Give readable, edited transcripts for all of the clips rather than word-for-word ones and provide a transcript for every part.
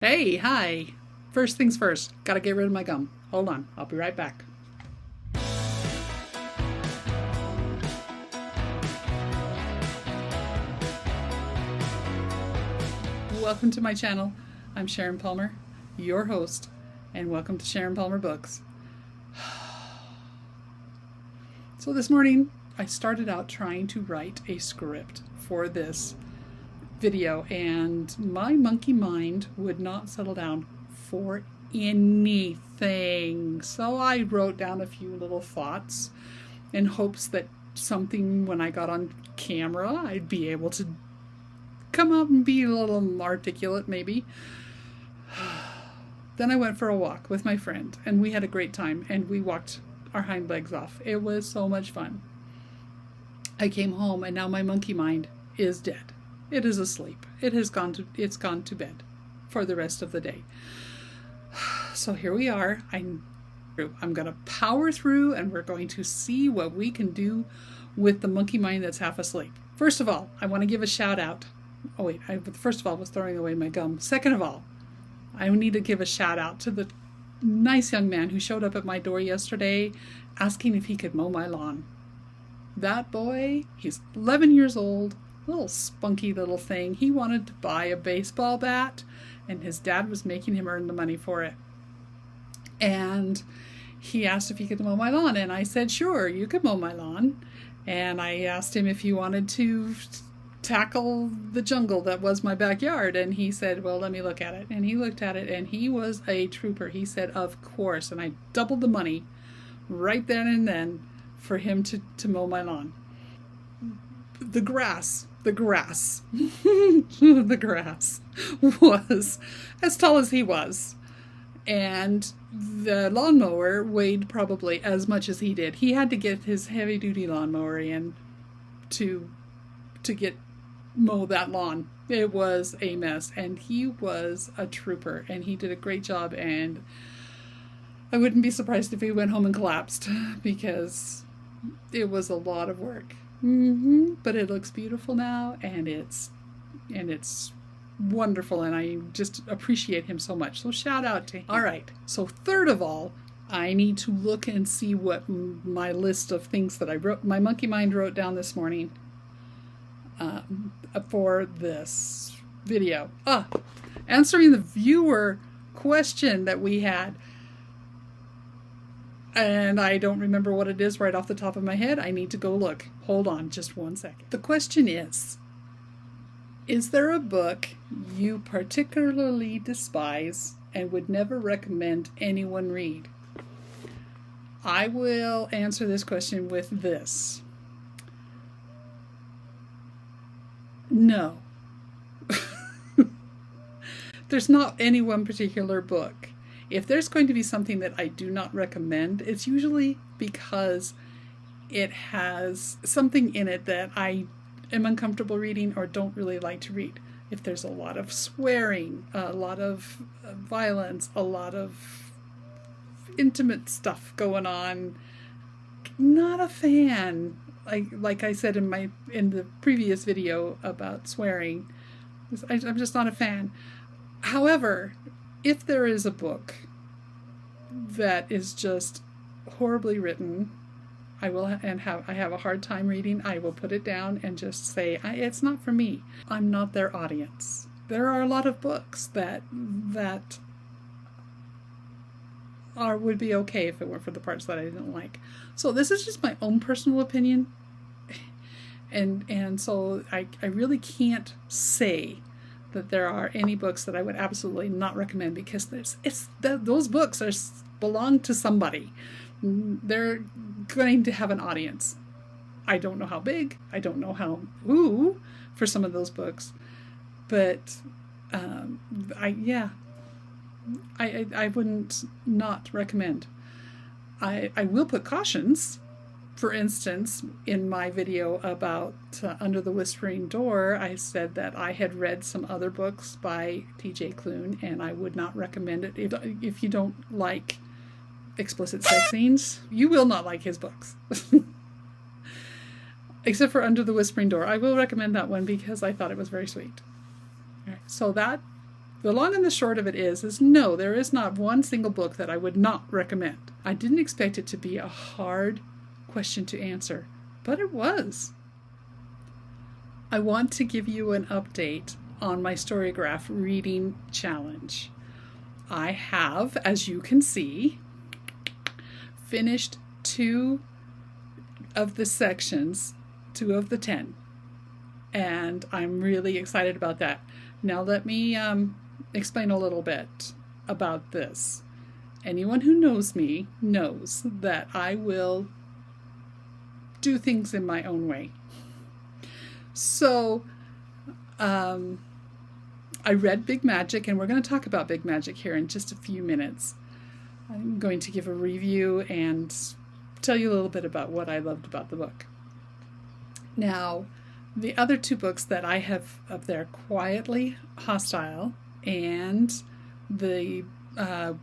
Hey, hi. First things first, gotta get rid of my gum. Hold on, I'll be right back. Welcome to my channel. I'm Sharon Palmer, your host, and welcome to Sharon Palmer Books. So this morning, I started out trying to write a script for this video, and my monkey mind would not settle down for anything. So I wrote down a few little thoughts in hopes that something, when I got on camera, I'd be able to come up and be a little articulate, maybe. Then I went for a walk with my friend, and we had a great time, and we walked our hind legs off. It was so much fun. I came home, and now my monkey mind is dead. It is asleep. It's gone to bed for the rest of the day. So here we are. I'm going to power through, and we're going to see what we can do with the monkey mind that's half asleep. First of all, I want to give a shout out. Oh wait, first of all, I was throwing away my gum. Second of all, I need to give a shout out to the nice young man who showed up at my door yesterday asking if he could mow my lawn. That boy, he's 11 years old. Little spunky little thing. He wanted to buy a baseball bat, and his dad was making him earn the money for it. And he asked if he could mow my lawn, and I said, sure, you could mow my lawn. And I asked him if he wanted to tackle the jungle that was my backyard, and he said, well, let me look at it. And he looked at it, and he was a trooper. He said, of course. And I doubled the money right then and then for him to mow my lawn. The grass the grass was as tall as he was, and the lawnmower weighed probably as much as he did. He had to get his heavy-duty lawnmower in to mow that lawn. It was a mess, and he was a trooper, and he did a great job, and I wouldn't be surprised if he went home and collapsed, because it was a lot of work. But it looks beautiful now, and it's wonderful, and I just appreciate him so much. So shout out to him. All right. So third of all, I need to look and see what my list of things that my monkey mind wrote down this morning for this video. Answering the viewer question that we had. And I don't remember what it is right off the top of my head. I need to go look. Hold on just one second. The question is there a book you particularly despise and would never recommend anyone read? I will answer this question with this. No. There's not any one particular book. If there's going to be something that I do not recommend, it's usually because it has something in it that I am uncomfortable reading or don't really like to read. If there's a lot of swearing, a lot of violence, a lot of intimate stuff going on, not a fan. Like I said in the previous video about swearing, I'm just not a fan. However, if there is a book that is just horribly written, I have a hard time reading, I will put it down and just say, it's not for me. I'm not their audience. There are a lot of books that would be okay if it weren't for the parts that I didn't like. So this is just my own personal opinion, and so I really can't say that there are any books that I would absolutely not recommend, because those books belong to somebody. They're going to have an audience. I don't know how big. I don't know who for some of those books, but I wouldn't not recommend. I will put cautions. For instance, in my video about Under the Whispering Door, I said that I had read some other books by T.J. Klune, and I would not recommend it. If you don't like explicit sex scenes, you will not like his books. Except for Under the Whispering Door. I will recommend that one because I thought it was very sweet. All right, so that The long and the short of it is no, there is not one single book that I would not recommend. I didn't expect it to be a hard question to answer, but it was. I want to give you an update on my Storygraph reading challenge. I have, as you can see, finished 2 of the sections, 2 of the 10. And I'm really excited about that. Now let me explain a little bit about this. Anyone who knows me knows that I will do things in my own way. So I read Big Magic, and we're going to talk about Big Magic here in just a few minutes. I'm going to give a review and tell you a little bit about what I loved about the book. Now, the other 2 books that I have up there, Quietly Hostile and the, I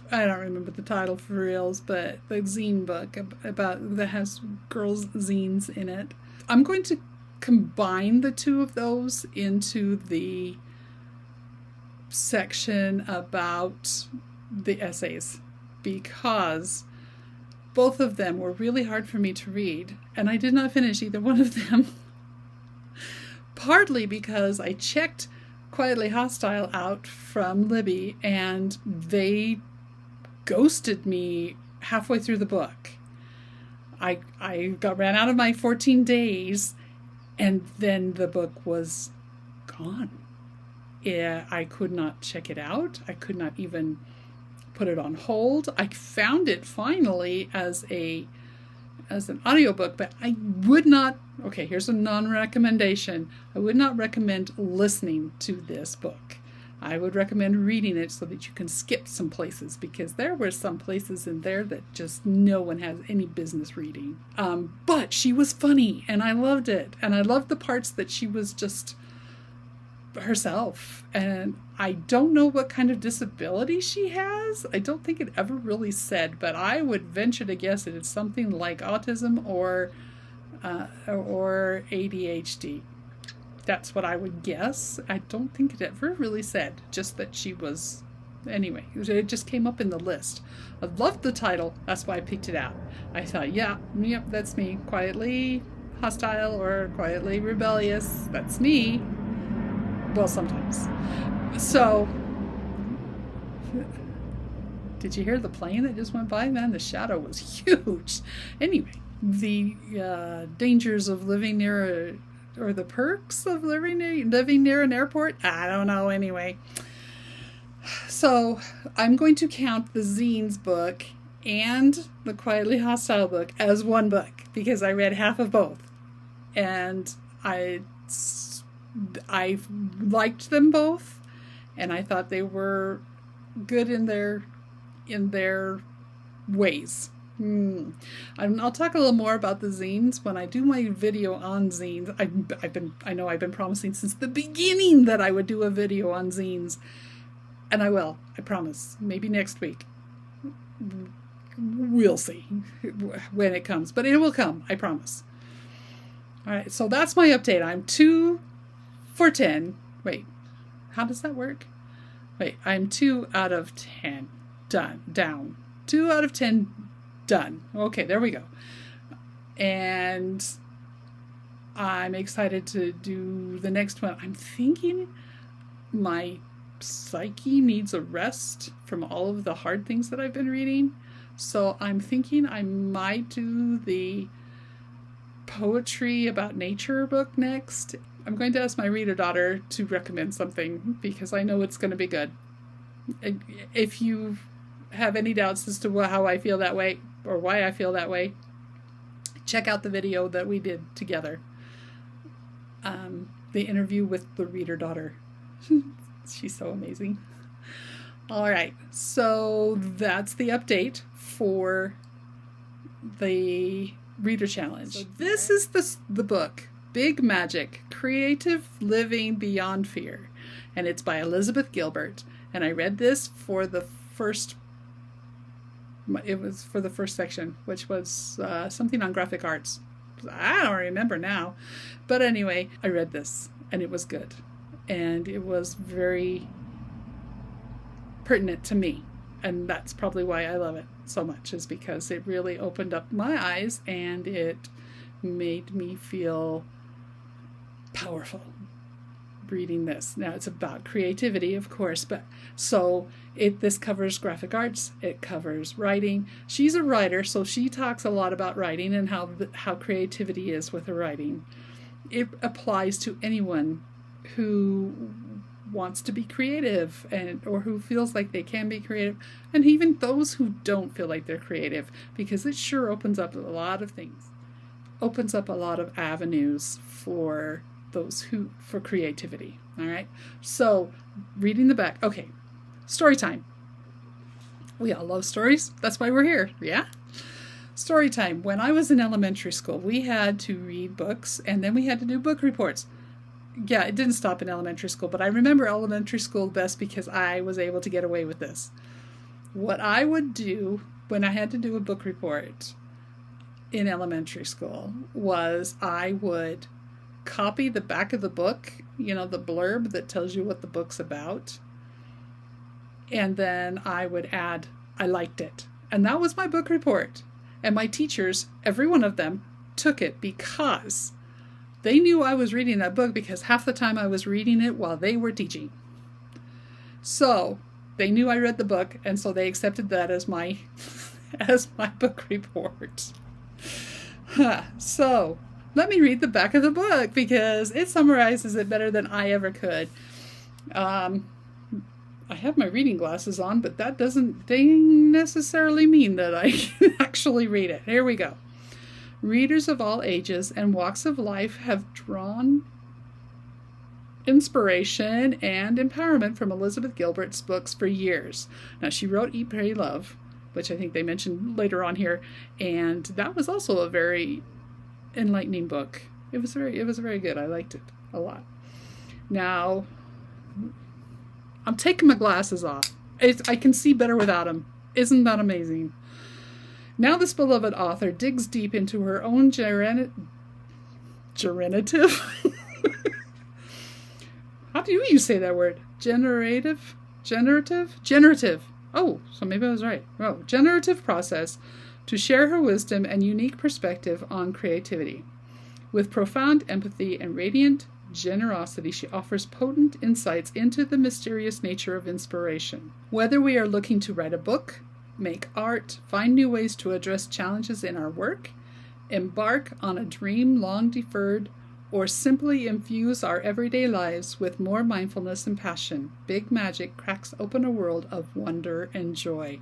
don't remember the title for reals, but the zine book about that has girls' zines in it. I'm going to combine the 2 of those into the section about the essays, because both of them were really hard for me to read, and I did not finish either one of them. Partly because I checked Quietly Hostile out from Libby, and they ghosted me halfway through the book. I ran out of my 14 days, and then the book was gone. Yeah, I could not check it out. I could not even put it on hold. I found it finally as an audiobook, but I would not, okay, here's a non-recommendation. I would not recommend listening to this book. I would recommend reading it so that you can skip some places, because there were some places in there that just no one has any business reading. But she was funny, and I loved it. And I loved the parts that she was just herself. And I don't know what kind of disability she has. I don't think it ever really said, but I would venture to guess that it's something like autism or ADHD. That's what I would guess. I don't think it ever really said, just that she was, anyway, it just came up in the list. I loved the title, that's why I picked it out. I thought, yep, that's me. Quietly hostile or quietly rebellious, that's me. Well, sometimes. So, did you hear the plane that just went by? Man, the shadow was huge. Anyway, the dangers of living near or the perks of living near an airport? I don't know, anyway. So I'm going to count the Zines book and the Quietly Hostile book as one book, because I read half of both. And I liked them both, and I thought they were good in their ways. I'll talk a little more about the zines when I do my video on zines. I've been promising since the beginning that I would do a video on zines, and I will. I promise. Maybe next week. We'll see when it comes, but it will come. I promise. All right. So that's my update. I'm 2 for 10. Wait, how does that work? Wait, I'm 2 out of 10. Down. 2 out of 10. Done. Okay, there we go. And I'm excited to do the next one. I'm thinking my psyche needs a rest from all of the hard things that I've been reading. So I'm thinking I might do the poetry about nature book next. I'm going to ask my reader daughter to recommend something, because I know it's going to be good. If you have any doubts as to how I feel that way, or why I feel that way, check out the video that we did together. The interview with the reader daughter. She's so amazing. All right, so that's the update for the reader challenge. So this is the book, Big Magic, Creative Living Beyond Fear. And it's by Elizabeth Gilbert. And I read this for the first section, which was something on graphic arts. I don't remember now. But anyway, I read this, and it was good. And it was very pertinent to me. And that's probably why I love it so much, is because it really opened up my eyes and it made me feel powerful reading this. Now it's about creativity, of course, but so this covers graphic arts, it covers writing. She's a writer, so she talks a lot about writing and how creativity is with her writing. It applies to anyone who wants to be creative or who feels like they can be creative, and even those who don't feel like they're creative, because it sure opens up a lot of things. Opens up a lot of avenues for for creativity. All right. So reading the back. Okay. Story time. We all love stories. That's why we're here. Yeah. Story time. When I was in elementary school, we had to read books and then we had to do book reports. Yeah, it didn't stop in elementary school, but I remember elementary school best because I was able to get away with this. What I would do when I had to do a book report in elementary school was I would copy the back of the book, the blurb that tells you what the book's about. And then I would add, I liked it. And that was my book report. And my teachers, every one of them, took it because they knew I was reading that book, because half the time I was reading it while they were teaching. So they knew I read the book, and so they accepted that as my book report. So let me read the back of the book because it summarizes it better than I ever could. I have my reading glasses on, but that doesn't necessarily mean that I can actually read it. Here we go. Readers of all ages and walks of life have drawn inspiration and empowerment from Elizabeth Gilbert's books for years. Now, she wrote Eat, Pray, Love, which I think they mentioned later on here, and that was also a very enlightening book. It was very good. I liked it a lot. Now, I'm taking my glasses off. I can see better without them. Isn't that amazing? Now this beloved author digs deep into her own generative. How do you say that word? Generative. Oh, so maybe I was right. Oh, generative process to share her wisdom and unique perspective on creativity. With profound empathy and radiant generosity, she offers potent insights into the mysterious nature of inspiration. Whether we are looking to write a book, make art, find new ways to address challenges in our work, embark on a dream long deferred, or simply infuse our everyday lives with more mindfulness and passion, Big Magic cracks open a world of wonder and joy.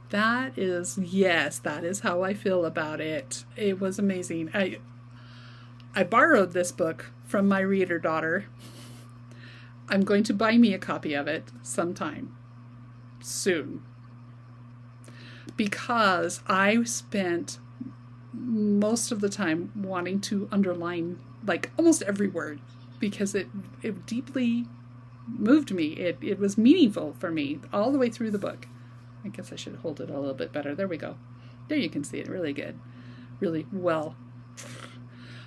That is how I feel about it. It was amazing. I borrowed this book from my reader daughter. I'm going to buy me a copy of it sometime soon, because I spent most of the time wanting to underline like almost every word, because it deeply moved me. It was meaningful for me all the way through the book. I guess I should hold it a little bit better. There we go. There you can see it really good. Really well.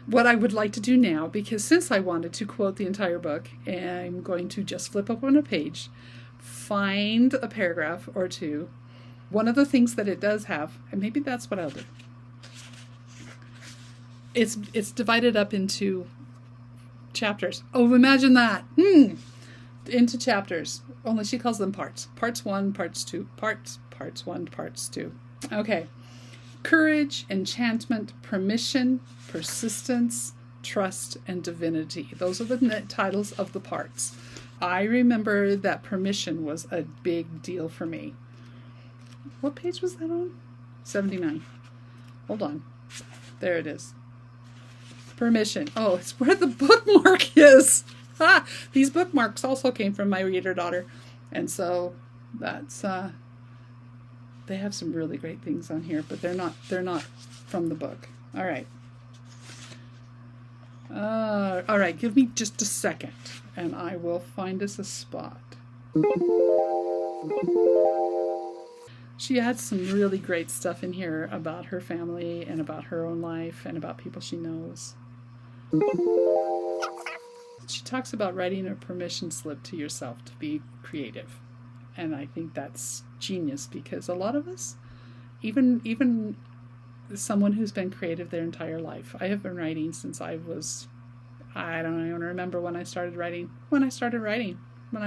What I would like to do now, because since I wanted to quote the entire book, I'm going to just flip open a page, find a paragraph or two. One of the things that it does have, and maybe that's what I'll do, it's divided up into chapters. Oh, imagine that. Into chapters. Only she calls them parts. Parts 1, parts 2, parts 1, parts 2. Okay. Courage, enchantment, permission, persistence, trust, and divinity. Those are the titles of the parts. I remember that permission was a big deal for me. What page was that on? 79. Hold on. There it is. Permission. Oh, it's where the bookmark is. These bookmarks also came from my reader daughter. And so that's they have some really great things on here, but they're not from the book. All right. All right, give me just a second and I will find us a spot. She had some really great stuff in here about her family and about her own life and about people she knows. She talks about writing a permission slip to yourself to be creative. And I think that's genius, because a lot of us, even someone who's been creative their entire life. I have been writing since I don't even remember when I started writing. When I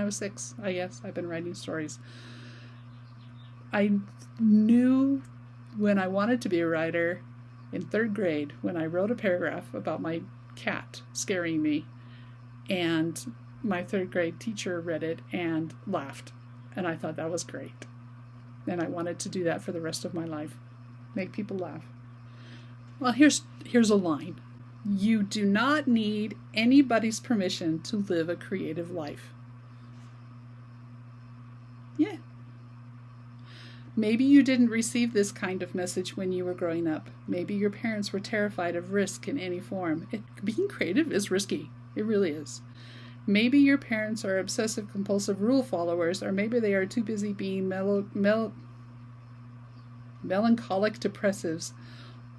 was 6, I guess. I've been writing stories. I knew when I wanted to be a writer in 3rd grade when I wrote a paragraph about my cat scaring me, and my 3rd grade teacher read it and laughed, and I thought that was great. And I wanted to do that for the rest of my life. Make people laugh. Well, here's a line. You do not need anybody's permission to live a creative life. Yeah. Maybe you didn't receive this kind of message when you were growing up. Maybe your parents were terrified of risk in any form. Being creative is risky. It really is. Maybe your parents are obsessive compulsive rule followers, or maybe they are too busy being melancholic depressives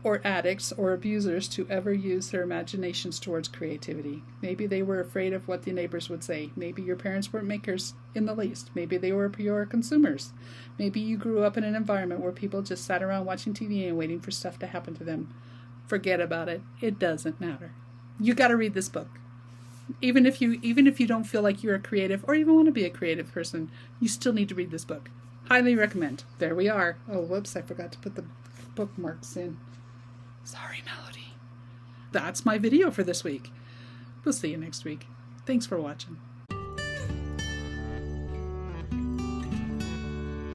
or addicts or abusers to ever use their imaginations towards creativity. Maybe they were afraid of what the neighbors would say. Maybe your parents weren't makers in the least. Maybe they were pure consumers. Maybe you grew up in an environment where people just sat around watching TV and waiting for stuff to happen to them. Forget about it. It doesn't matter. You got to read this book. Even if you don't feel like you're a creative or even want to be a creative person, you still need to read this book. Highly recommend. There we are. Oh, whoops, I forgot to put the bookmarks in. Sorry, Melody. That's my video for this week. We'll see you next week. Thanks for watching.